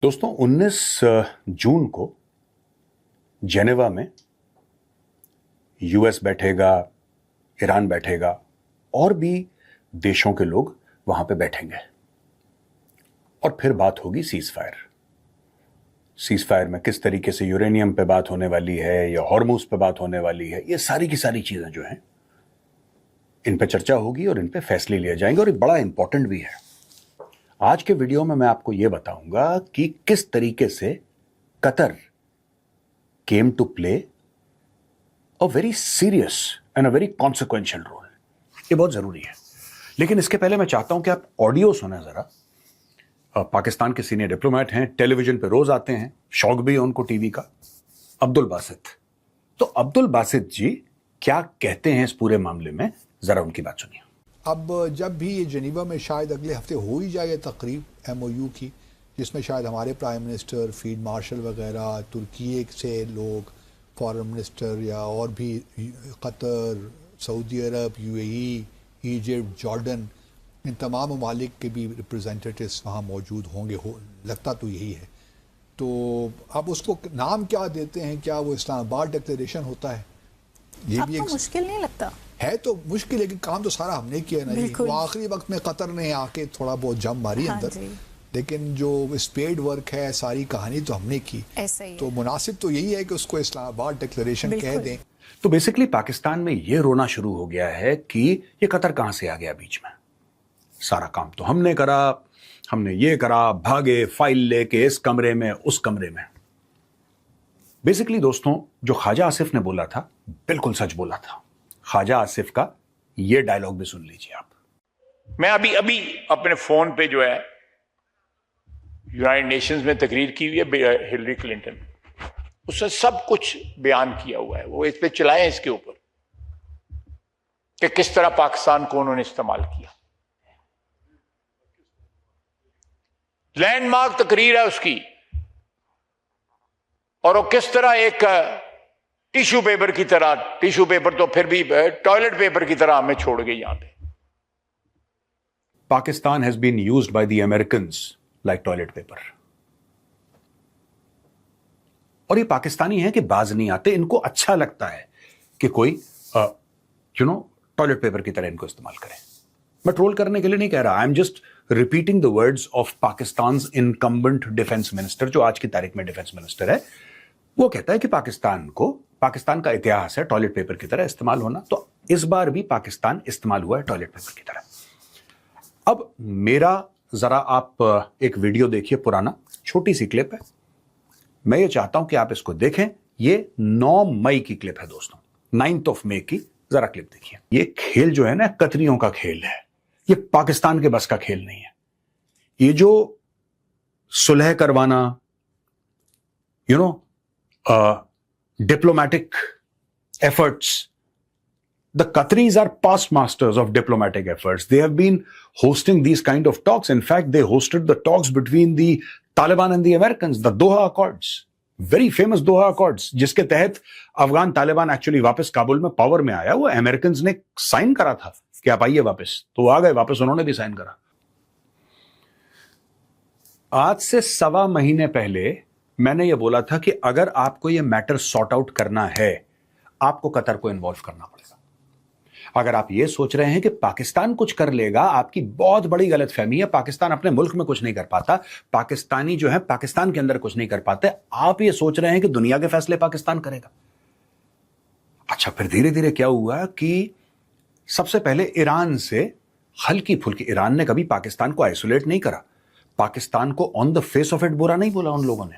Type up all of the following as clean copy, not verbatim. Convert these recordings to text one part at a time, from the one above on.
दोस्तों 19 जून को जेनेवा में यूएस बैठेगा, ईरान बैठेगा और भी देशों के लोग वहां पे बैठेंगे और फिर बात होगी सीज फायर में किस तरीके से यूरेनियम पे बात होने वाली है या हॉर्मूज पे बात होने वाली है। ये सारी की सारी चीजें जो हैं इन पे चर्चा होगी और इन पे फैसले लिए जाएंगे और ये बड़ा इंपॉर्टेंट भी है। आज के वीडियो में मैं आपको यह बताऊंगा कि किस तरीके से Qatar came to play a very serious and a very consequential role. ये बहुत जरूरी है, लेकिन इसके पहले मैं चाहता हूं कि आप ऑडियो सुने जरा। पाकिस्तान के सीनियर डिप्लोमेट हैं, टेलीविजन पे रोज आते हैं, शौक भी है उनको टीवी का, अब्दुल बासित। तो अब्दुल बासित जी क्या कहते हैं इस पूरे मामले में, जरा उनकी बात सुनिए। अब जब भी ये जेनीवा में शायद अगले हफ्ते हो ही जाए तकरीब MOU की, जिसमें शायद हमारे प्राइम मिनिस्टर, फील्ड मार्शल वगैरह, तुर्की से लोग, फॉरेन मिनिस्टर या और भी कतर, सऊदी अरब, UAE, इजिप्ट, जॉर्डन, इन तमाम ममालिक के भी रिप्रेजेंटेटिव्स वहाँ मौजूद होंगे। लगता तो यही है। तो अब उसको नाम क्या देते हैं, क्या वो इस्लामाबाद डिक्लेरेशन होता है? ये भी एक मुश्किल नहीं लगता है, तो मुश्किल, लेकिन काम तो सारा हमने किया ना जी। वो आखिरी वक्त में कतर ने आके थोड़ा बहुत जम मारी अंदर, लेकिन जो स्पेड वर्क है, सारी कहानी तो हमने की। ऐसा ही तो मुनासिब तो यही है कि उसको इस्लामाबाद डिक्लेरेशन कह दें। तो बेसिकली पाकिस्तान में ये रोना शुरू हो गया है कि ये कतर कहां से आ गया बीच में। सारा काम तो हमने करा, हमने ये करा, भागे फाइल लेके इस कमरे में उस कमरे में। बेसिकली दोस्तों, जो ख्वाजा आसिफ ने बोला था बिल्कुल सच बोला था। ख्वाजा आसिफ का ये डायलॉग भी सुन लीजिए आप। मैं अभी अपने फोन पे जो है यूनाइटेड नेशंस में तकरीर की हुई है हिलरी क्लिंटन, उसने सब कुछ बयान किया हुआ है। वो इस पे चलाएं इसके ऊपर कि किस तरह पाकिस्तान को उन्होंने इस्तेमाल किया। लैंडमार्क तकरीर है उसकी, और वो किस तरह एक टिश्यू पेपर की तरह, टिश्यू पेपर तो फिर भी टॉयलेट पेपर की तरह हमें छोड़ गई यहां पे। Pakistan has been used by the Americans like toilet paper. और ये पाकिस्तानी है कि बाज नहीं आते, इनको अच्छा लगता है कि कोई टॉयलेट पेपर की तरह इनको इस्तेमाल करे। मैं ट्रोल करने के लिए नहीं कह रहा, I am just repeating the words of Pakistan incumbent defence minister, जो आज की तारीख में डिफेंस मिनिस्टर है। वो कहता है कि पाकिस्तान का इतिहास है टॉयलेट पेपर की तरह इस्तेमाल होना, तो इस बार भी पाकिस्तान इस्तेमाल हुआ है टॉयलेट पेपर की तरह। अब मेरा जरा आप एक वीडियो देखिए, पुराना छोटी सी क्लिप है। मैं ये चाहता हूं कि आप इसको देखें। ये 9 मई की क्लिप है दोस्तों, 9 मई की। जरा क्लिप देखिए। ये खेल जो है ना, कतरियों का खेल है, ये पाकिस्तान के बस का खेल नहीं है। ये जो सुलह करवाना, diplomatic efforts, the Qataris are past masters of diplomatic efforts. They have been hosting these kind of talks. In fact, they hosted the talks between the Taliban and the Americans, the Doha Accords, very famous Doha Accords, जिसके तहत Afghan Taliban actually वापस काबुल में power में आया। वो Americans ने sign करा था कि आप आइए वापस, तो आ गए वापस, उन्होंने भी साइन करा। आज से 1.25 महीने पहले मैंने ये बोला था कि अगर आपको ये मैटर सॉर्ट आउट करना है, आपको कतर को इन्वॉल्व करना पड़ेगा। अगर आप ये सोच रहे हैं कि पाकिस्तान कुछ कर लेगा, आपकी बहुत बड़ी गलतफहमी है। पाकिस्तान अपने मुल्क में कुछ नहीं कर पाता, पाकिस्तानी जो है पाकिस्तान के अंदर कुछ नहीं कर पाते। आप ये सोच रहे हैं कि दुनिया के फैसले पाकिस्तान करेगा। अच्छा, फिर धीरे धीरे क्या हुआ कि सबसे पहले ईरान से हल्की फुल्की, ईरान ने कभी पाकिस्तान को आइसोलेट नहीं करा, पाकिस्तान को on the face of it बुरा नहीं बोला उन लोगों ने,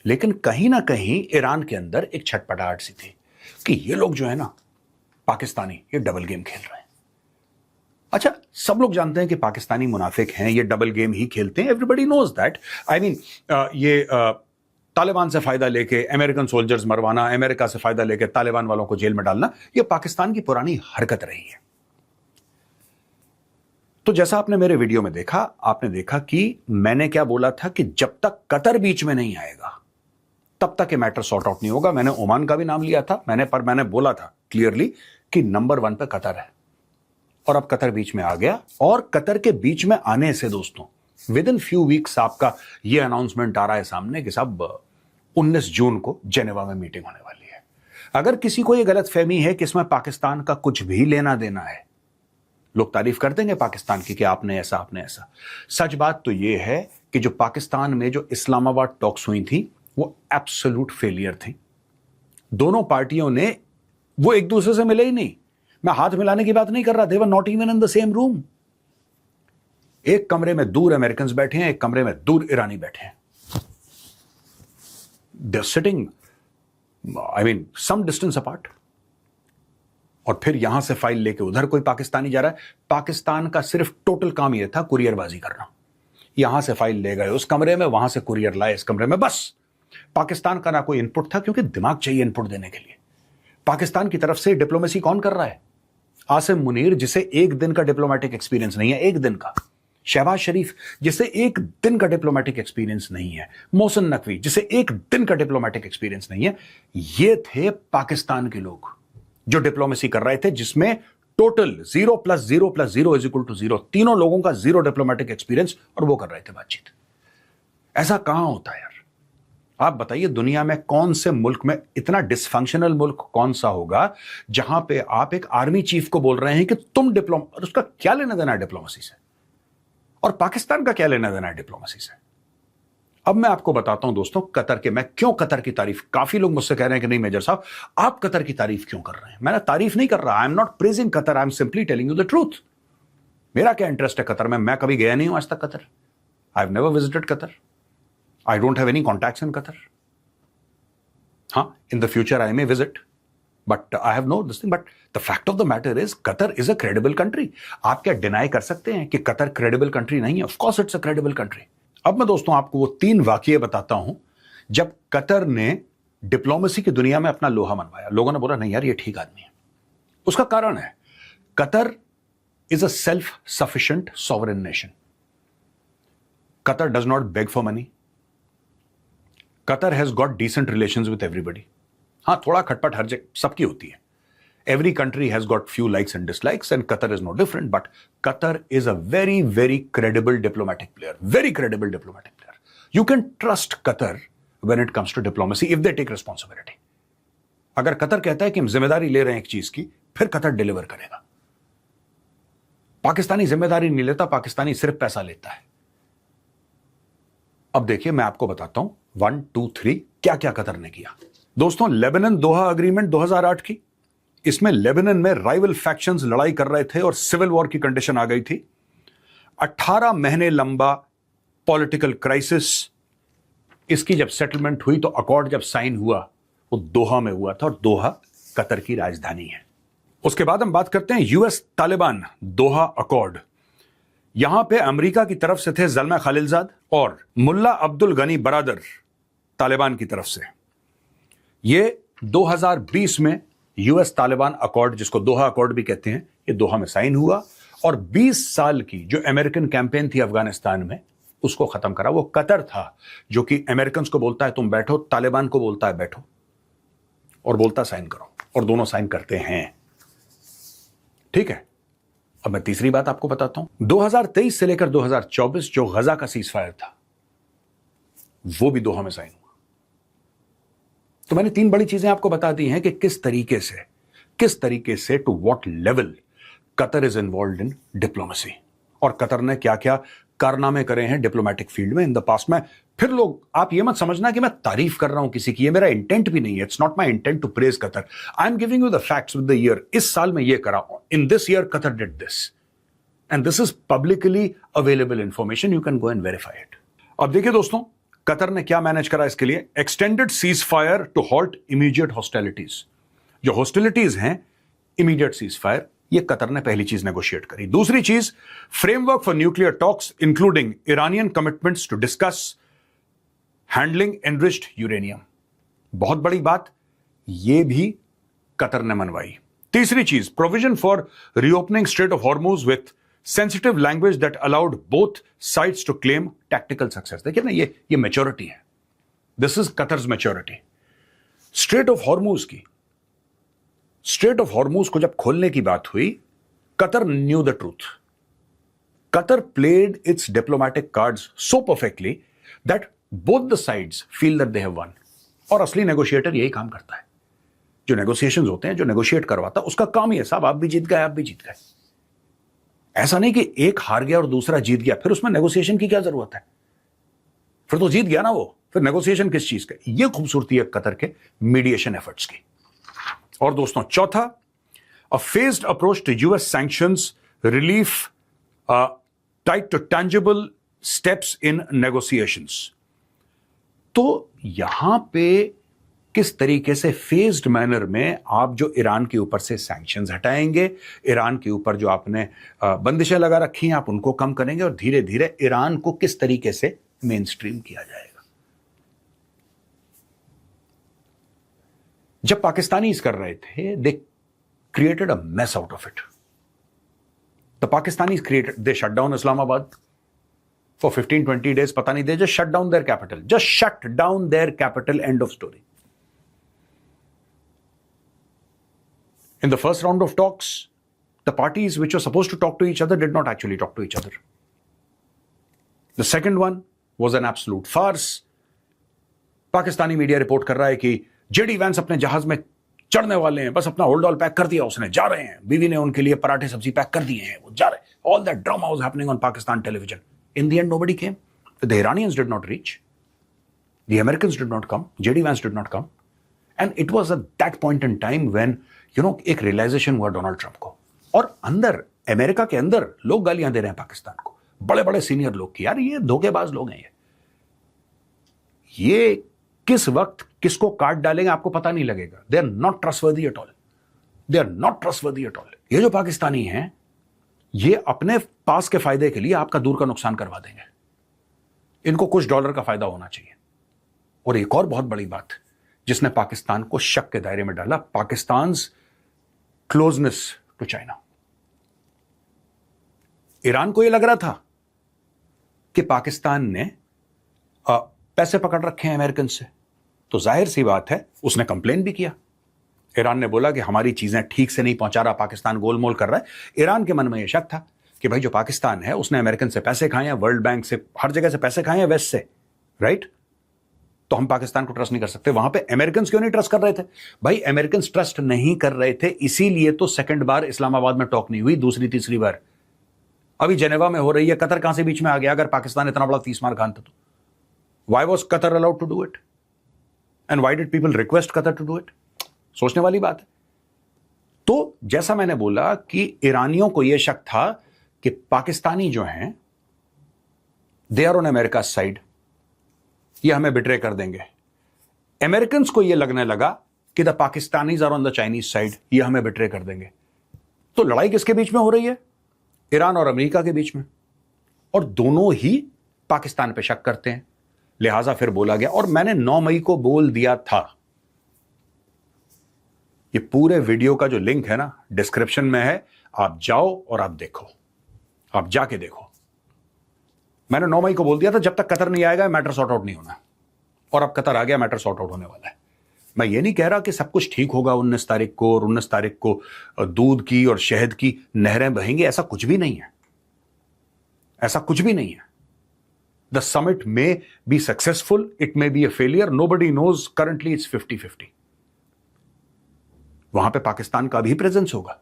लेकिन कहीं ना कहीं ईरान के अंदर एक छटपटाहट सी थी कि ये लोग जो है ना पाकिस्तानी, ये डबल गेम खेल रहे हैं। अच्छा, सब लोग जानते हैं कि पाकिस्तानी मुनाफिक हैं, ये डबल गेम ही खेलते हैं। Everybody knows that. I mean, ये तालिबान से फायदा लेके अमेरिकन सोल्जर्स मरवाना, अमेरिका से फायदा लेके तालिबान वालों को जेल में डालना, ये पाकिस्तान की पुरानी हरकत रही है। तो जैसा आपने मेरे वीडियो में देखा, आपने देखा कि मैंने क्या बोला था कि जब तक कतर बीच में नहीं आएगा तब तक ये मैटर सॉर्ट आउट नहीं होगा। मैंने ओमान का भी नाम लिया था, मैंने बोला था क्लियरली कि नंबर 1 पे कतर है, और अब कतर बीच में आ गया। और कतर के बीच में आने से दोस्तों विद इन फ्यू वीक्स आपका यह अनाउंसमेंट आ रहा है सामने कि साहब 19 जून को जेनेवा में मीटिंग होने वाली है। अगर किसी को यह गलतफहमी है कि इसमें पाकिस्तान का कुछ भी लेना देना है, लोग तारीफ कर देंगे पाकिस्तान की कि आपने ऐसा आपने ऐसा। सच बात तो यह है कि जो पाकिस्तान में जो इस्लामाबाद टॉक्स हुई थी वो एब्सोल्यूट फेलियर थी। दोनों पार्टियों ने वो एक दूसरे से मिले ही नहीं। मैं हाथ मिलाने की बात नहीं कर रहा, they were not even in the same room. एक कमरे में दूर अमेरिकन्स बैठे हैं, एक कमरे में दूर ईरानी बैठे हैं। They are sitting some distance apart. और फिर यहां से फाइल लेके उधर कोई पाकिस्तानी जा रहा है। पाकिस्तान का सिर्फ टोटल काम यह था कुरियरबाजी करना। यहां से फाइल ले गए उस कमरे में, वहां से कुरियर लाए इस कमरे में, बस। पाकिस्तान का ना कोई इनपुट था, क्योंकि दिमाग चाहिए इनपुट देने के लिए। पाकिस्तान की तरफ से डिप्लोमेसी कौन कर रहा है? आसिम मुनीर, जिसे एक दिन का डिप्लोमेटिक एक्सपीरियंस नहीं है, एक दिन का। शहबाज शरीफ, जिसे एक दिन का डिप्लोमेटिक एक्सपीरियंस नहीं है। मोहसिन नकवी, जिसे एक दिन का डिप्लोमेटिक एक्सपीरियंस नहीं है। ये थे पाकिस्तान के लोग जो डिप्लोमेसी कर रहे थे, जिसमें टोटल 0 + 0 + 0 = 0, तीनों लोगों का 0 डिप्लोमेटिक एक्सपीरियंस, और वो कर रहे थे बातचीत। ऐसा कहां होता है यार? आप बताइए, दुनिया में कौन से मुल्क में इतना डिसफंक्शनल मुल्क कौन सा होगा जहां पे आप एक आर्मी चीफ को बोल रहे हैं कि तुम और उसका क्या लेना देना है डिप्लोमेसी से? और पाकिस्तान का क्या लेना देना है डिप्लोमेसी से? अब मैं आपको बताता हूं दोस्तों, कतर के, मैं क्यों कतर की तारीफ, काफी लोग मुझसे कह रहे हैं कि नहीं मेजर साहब आप कतर की तारीफ क्यों कर रहे हैं? मैं तारीफ नहीं कर रहा, I am not praising Qatar, I M simply telling you the truth. मेरा क्या इंटरेस्ट है कतर में? मैं कभी गया नहीं हूं आज तक Qatar. I have never visited Qatar. I don't have any contacts in Qatar. हाँ, in the future I may visit, but I have no this thing. But the fact of the matter is Qatar is a credible country. आप क्या deny कर सकते हैं कि Qatar credible country नहीं है? Of course it's a credible country. अब मैं दोस्तों आपको वो 3 वाकये बताता हूं जब कतर ने डिप्लोमेसी की दुनिया में अपना लोहा मनवाया। लोगों ने बोला नहीं यार ये ठीक आदमी है। उसका कारण है, Qatar is a self sufficient sovereign nation. Qatar does not beg for money. Qatar has got decent relations with everybody. हां, थोड़ा खटपट हर जगह सबकी होती है। Every country has got few likes and dislikes, and Qatar is no different. But Qatar is a very, very credible diplomatic player. Very credible diplomatic player. You can trust Qatar when it comes to diplomacy if they take responsibility. अगर Qatar कहता है कि हम जिम्मेदारी ले रहे हैं एक चीज की, फिर कतर डिलीवर करेगा। पाकिस्तानी जिम्मेदारी नहीं लेता, पाकिस्तानी सिर्फ पैसा लेता है। अब देखिए मैं आपको बताता हूं 1, 2, 3 क्या क्या कतर ने किया। दोस्तों, लेबनान दोहा अग्रीमेंट 2008 की, इसमें लेबनान में राइवल फैक्शंस लड़ाई कर रहे थे और सिविल वॉर की कंडीशन आ गई थी। 18 महीने लंबा पॉलिटिकल क्राइसिस। इसकी जब सेटलमेंट हुई तो अकॉर्ड जब साइन हुआ वो दोहा में हुआ था, और दोहा कतर की राजधानी है। उसके बाद हम बात करते हैं यूएस तालिबान दोहा अकॉर्ड। यहां पे अमेरिका की तरफ से थे जल्मा खालिलजाद और मुल्ला अब्दुल गनी बरादर तालिबान की तरफ से। ये 2020 में यूएस तालिबान अकॉर्ड, जिसको दोहा अकॉर्ड भी कहते हैं, ये दोहा में साइन हुआ, और 20 साल की जो अमेरिकन कैंपेन थी अफगानिस्तान में उसको खत्म करा। वो कतर था जो कि अमेरिकन को बोलता है तुम बैठो, तालिबान को बोलता है बैठो, और बोलता साइन करो, और दोनों साइन करते हैं। ठीक है, अब मैं तीसरी बात आपको बताता हूं। 2023 से लेकर 2024 जो गजा का सीज फायर था वो भी दोहा में साइन हुआ। तो मैंने 3 बड़ी चीजें आपको बता दी हैं कि किस तरीके से to what level Qatar is involved in diplomacy, और कतर ने क्या क्या कारनामे करे हैं डिप्लोमेटिक फील्ड में इन द पास्ट में। फिर लोग, आप ये मत समझना कि मैं तारीफ कर रहा हूं किसी की, ये मेरा इंटेंट भी नहीं है। It's not my intent to praise Qatar. I am giving you the facts with the year. इस साल में ये करा, in this year Qatar did this, and this is publicly available information, you can go and verify it. अब देखिए दोस्तों, Qatar ने क्या मैनेज करा इसके लिए। Extended cease fire to halt immediate hostilities. जो हॉस्टिलिटीज हैं, इमीडिएट सीज फायर, ये कतर ने पहली चीज नेगोशिएट करी। दूसरी चीज, framework for nuclear talks including Iranian commitments to discuss handling enriched uranium. बहुत बड़ी बात, ये भी कतर ने मनवाई। तीसरी चीज, provision for reopening strait of Hormuz with sensitive language that allowed both sides to claim tactical success. देखिए ना, ये मैच्योरिटी है। This is Qatar's maturity. Strait of Hormuz को जब खोलने की बात हुई, Qatar knew the truth. Qatar played its diplomatic cards so perfectly that both the sides feel that they have won. और असली नेगोशिएटर यही काम करता है. जो नेगोशिएशंस होते हैं, जो नेगोशिएट करवाता, उसका काम ही है साहब, आप भी जीत गए, आप भी जीत गए. ऐसा नहीं कि एक हार गया और दूसरा जीत गया, फिर उसमें नेगोशिएशन की क्या जरूरत है? फिर तो जीत गया ना वो, फिर नेगोशिएशन किस चीज का? ये खूबसूरती है कतर के मीडिएशन एफर्ट्स की. और दोस्तों, चौथा, a phased approach to US sanctions, relief tied to tangible steps in negotiations. तो यहां पे किस तरीके से फेज्ड मैनर में आप जो ईरान के ऊपर से सैंक्शंस हटाएंगे, ईरान के ऊपर जो आपने बंदिशें लगा रखी हैं आप उनको कम करेंगे, और धीरे धीरे ईरान को किस तरीके से मेन स्ट्रीम किया जाएगा. जब पाकिस्तानी इस कर रहे थे, they created a mess out of it. The Pakistanis created, they shut down Islamabad for 15-20 days, पता नहीं, they just shut down their capital. Just shut down their capital, end of story. In the first round of talks, the parties which were supposed to talk to each other did not actually talk to each other. The second one was an absolute farce. Pakistani media report कर रहा है कि JD Vance अपने जहाज में चढ़ने वाले हैं, बस अपना होल्ड ऑल पैक कर दिया उसने, जा रहे हैं, बीवी ने उनके लिए पराठे सब्जी पैक कर दिए हैं, वो जा रहे. All that drama was happening on Pakistan television. In the end, nobody came. The Iranians did not reach. The Americans did not come. JD Vance did not come. And it was at that point in time when, एक realization हुआ Donald Trump को. और अंदर, America के अंदर लोग गालियां दे रहे हैं पाकिस्तान को. बड़े बड़े सीनियर लोग की, यार ये धोखेबाज लोग हैं ये किस वक्त किसको काट डालेंगे आपको पता नहीं लगेगा. They are not trustworthy at all. They are not trustworthy at all. ये जो पाकिस्तानी हैं, ये अपने पास के फायदे के लिए आपका दूर का नुकसान करवा देंगे. इनको कुछ डॉलर का फायदा होना चाहिए. और एक और बहुत बड़ी बात जिसने पाकिस्तान को शक के दायरे में डाला, Pakistan closeness to China. Iran को यह लग रहा था कि पाकिस्तान ने पैसे पकड़ रखे हैं अमेरिकन से, तो जाहिर सी बात है उसने कंप्लेन भी किया. ईरान ने बोला कि हमारी चीजें ठीक से नहीं पहुंचा रहा, पाकिस्तान गोलमोल कर रहा है. ईरान के मन में यह शक था कि भाई जो पाकिस्तान है उसने अमेरिकन से पैसे खाए हैं, वर्ल्ड बैंक से, हर जगह से पैसे खाए हैं, वेस्ट से, राइट? तो हम पाकिस्तान को ट्रस्ट नहीं कर सकते. वहां पे अमेरिकन क्यों नहीं ट्रस्ट कर रहे थे? भाई अमेरिकन ट्रस्ट नहीं कर रहे थे, इसीलिए तो सेकंड बार इस्लामाबाद में टॉक नहीं हुई, दूसरी तीसरी बार अभी जेनेवा में हो रही है. कतर कहां से बीच में आ गया? अगर पाकिस्तान इतना बड़ा 30 मार खान था तो why was Qatar allowed to do it, and why did people request Qatar to do it? सोचने वाली बात है. तो जैसा मैंने बोला कि ईरानियों को यह शक था कि पाकिस्तानी जो हैं, they are on America side, ये हमें बिट्रे कर देंगे. अमेरिकन को यह लगने लगा कि the Pakistanis are on the Chinese side, ये हमें बिट्रे कर देंगे. तो लड़ाई किसके बीच में हो रही है? ईरान और अमेरिका के बीच में. और दोनों ही पाकिस्तान पे शक करते हैं, लिहाजा फिर बोला गया. और मैंने 9 मई को बोल दिया था, ये पूरे वीडियो का जो लिंक है ना डिस्क्रिप्शन में है, आप जाओ और आप देखो, आप जाके देखो. मैंने 9 मई को बोल दिया था जब तक कतर नहीं आएगा मैटर सॉर्ट आउट नहीं होना. और अब कतर आ गया, मैटर सॉर्ट आउट होने वाला है. मैं ये नहीं कह रहा कि सब कुछ ठीक होगा 19 तारीख को, और 19 तारीख को दूध की और शहद की नहरें बहेंगी, ऐसा कुछ भी नहीं है. ऐसा कुछ भी नहीं है. The summit may be successful, it may be a failure, nobody knows. Currently it's 50-50. वहां पे पाकिस्तान का भी प्रेजेंस होगा,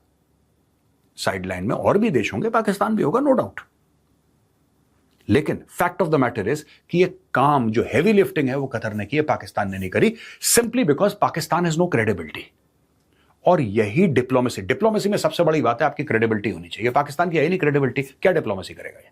साइडलाइन में और भी देश होंगे, पाकिस्तान भी होगा, नो डाउट. लेकिन fact of the matter is कि ये काम जो हैवी लिफ्टिंग है वो कतर ने की है, पाकिस्तान ने नहीं करी, simply because Pakistan has no credibility. और यही डिप्लोमेसी में सबसे बड़ी बात है, आपकी क्रेडिबिलिटी होनी चाहिए. पाकिस्तान की है ही नहीं क्रेडिबिलिटी, क्या डिप्लोमेसी करेगा ये?